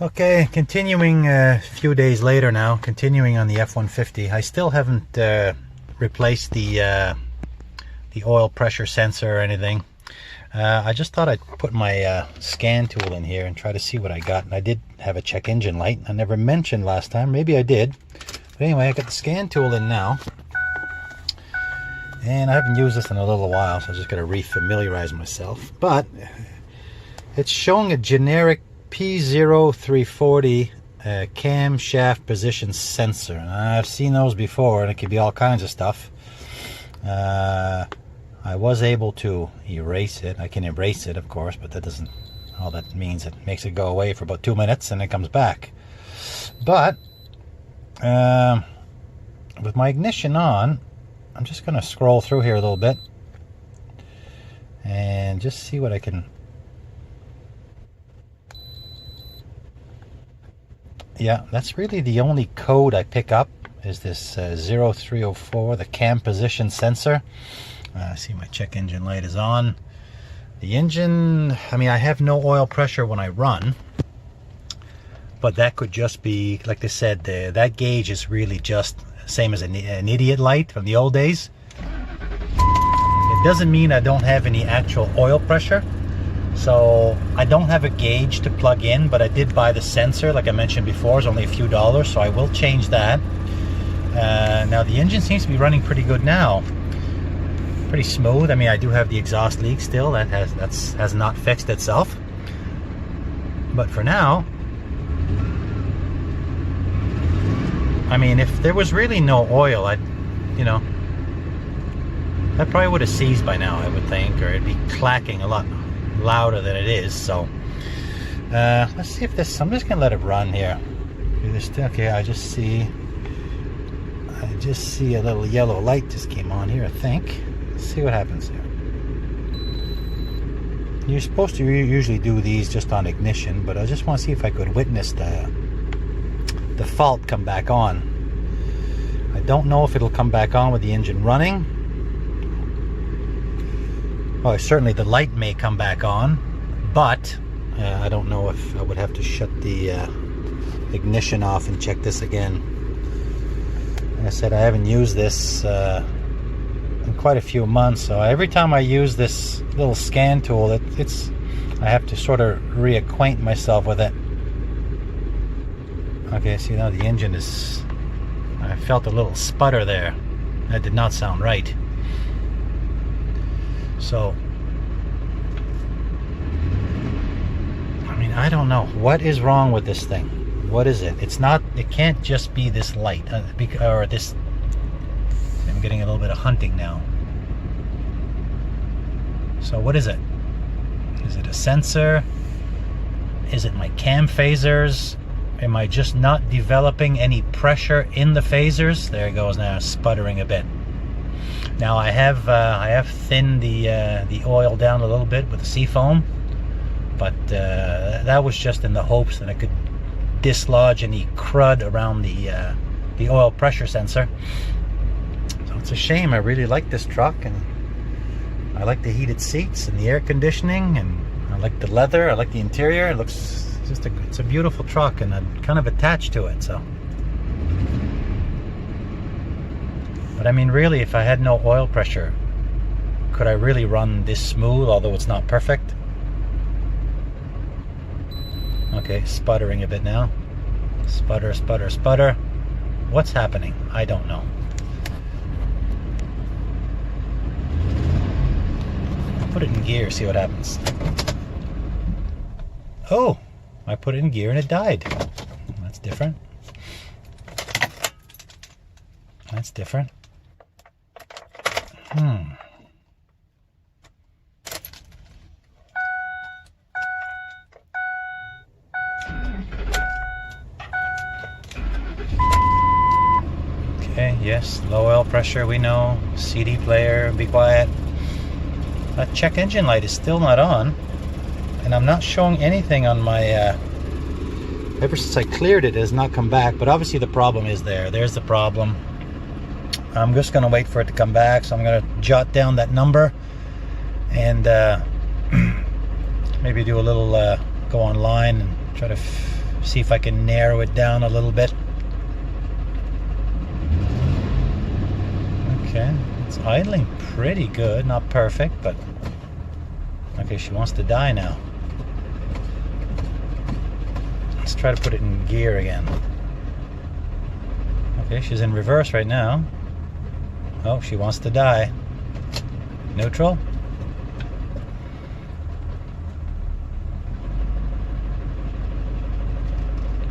Okay, continuing a few days later now, continuing on the F-150. I still haven't replaced the oil pressure sensor or anything. I just thought I'd put my scan tool in here and try to see what I got. And I did have a check engine light. I never mentioned last time. Maybe I did. But anyway, I got the scan tool in now. And I haven't used this in a little while, so I just got to re-familiarize myself. But it's showing a generic P0340 camshaft position sensor. And I've seen those before, and it could be all kinds of stuff. I was able to erase it. I can erase it, of course, but that doesn't, all that means it makes it go away for about 2 minutes and it comes back. But with my ignition on, I'm just going to scroll through here a little bit and just see what I can. Yeah, that's really the only code I pick up is this 0304, the cam position sensor. See, my check engine light is on. The engine, I mean, I have no oil pressure when I run, but that could just be, like they said, that gauge is really just same as an idiot light from the old days. It doesn't mean I don't have any actual oil pressure. So I don't have a gauge to plug in, but I did buy the sensor, like I mentioned before. It's only a few dollars, so I will change that. Now the engine seems to be running pretty good now. Pretty smooth. I mean, I do have the exhaust leak still. That has not fixed itself. But for now, I mean, if there was really no oil, that probably would have seized by now, I would think, or it'd be clacking a lot louder than it is. So let's see if this, I'm just gonna let it run here. Okay, I just see a little yellow light just came on here, I think. Let's see what happens here. You're supposed to usually do these just on ignition, but I just want to see if I could witness the fault come back on. I don't know if it'll come back on with the engine running. Well, certainly the light may come back on, but I don't know if I would have to shut the ignition off and check this again. Like I said, I haven't used this in quite a few months, so every time I use this little scan tool, I have to sort of reacquaint myself with it. Okay, see now the engine is, I felt a little sputter there. That did not sound right. So, I mean, I don't know. What is wrong with this thing? What is it? It's not, it can't just be this light, or this, I'm getting a little bit of hunting now. So what is it? Is it a sensor? Is it my cam phasers? Am I just not developing any pressure in the phasers? There it goes now, sputtering a bit. Now I have thinned the oil down a little bit with the seafoam, but that was just in the hopes that I could dislodge any crud around the oil pressure sensor. So it's a shame. I really like this truck, and I like the heated seats and the air conditioning, and I like the leather. I like the interior. It looks just it's a beautiful truck, and I'm kind of attached to it. So. But I mean, really, if I had no oil pressure, could I really run this smooth, although it's not perfect? Okay, sputtering a bit now. Sputter, sputter, sputter. What's happening? I don't know. I'll put it in gear, see what happens. Oh, I put it in gear and it died. That's different. That's different. Okay, yes, low oil pressure, we know. CD player, be quiet. That check engine light is still not on, and I'm not showing anything on my ever since I cleared it has not come back, but obviously the problem is there. There's the problem. I'm just gonna wait for it to come back, so I'm gonna jot down that number and maybe do a little go online and try to See if I can narrow it down a little bit. Okay, it's idling pretty good, not perfect, but okay, she wants to die now. Let's try to put it in gear again. Okay, she's in reverse right now. Oh, she wants to die. Neutral.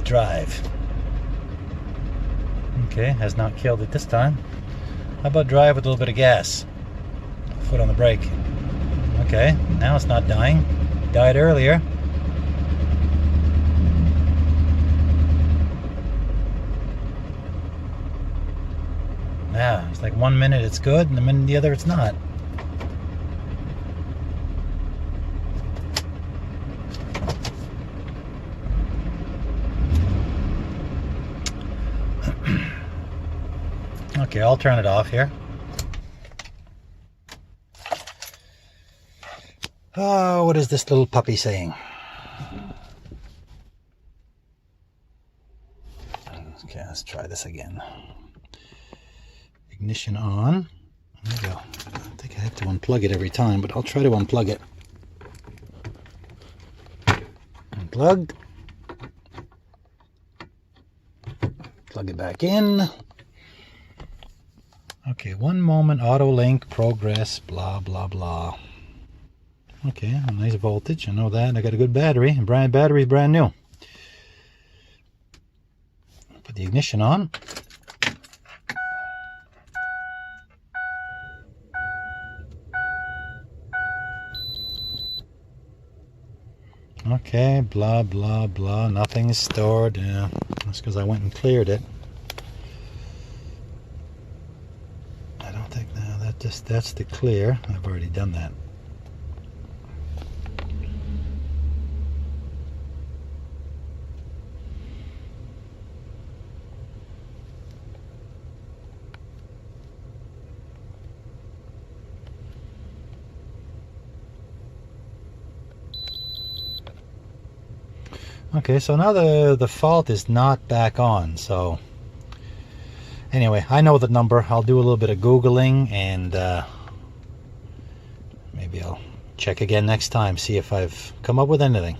Drive. Okay, has not killed it this time. How about drive with a little bit of gas? Foot on the brake. Okay, now it's not dying. Died earlier. Yeah, it's like 1 minute it's good, and the other it's not. Okay, I'll turn it off here. Oh, what is this little puppy saying? Okay, let's try this again. Ignition on. There we go. I think I have to unplug it every time, but I'll try to unplug it. Unplugged. Plug it back in. Okay, 1 moment, auto link, progress, blah, blah, blah. Okay, a nice voltage, I know that. I got a good battery. Battery is brand new. Put the ignition on. Okay, blah, blah, blah. Nothing is stored. Yeah, that's because I went and cleared it. I don't think, no, that's the clear. I've already done that. Okay, so now the fault is not back on. So anyway, I know the number. I'll do a little bit of Googling, and maybe I'll check again next time, see if I've come up with anything.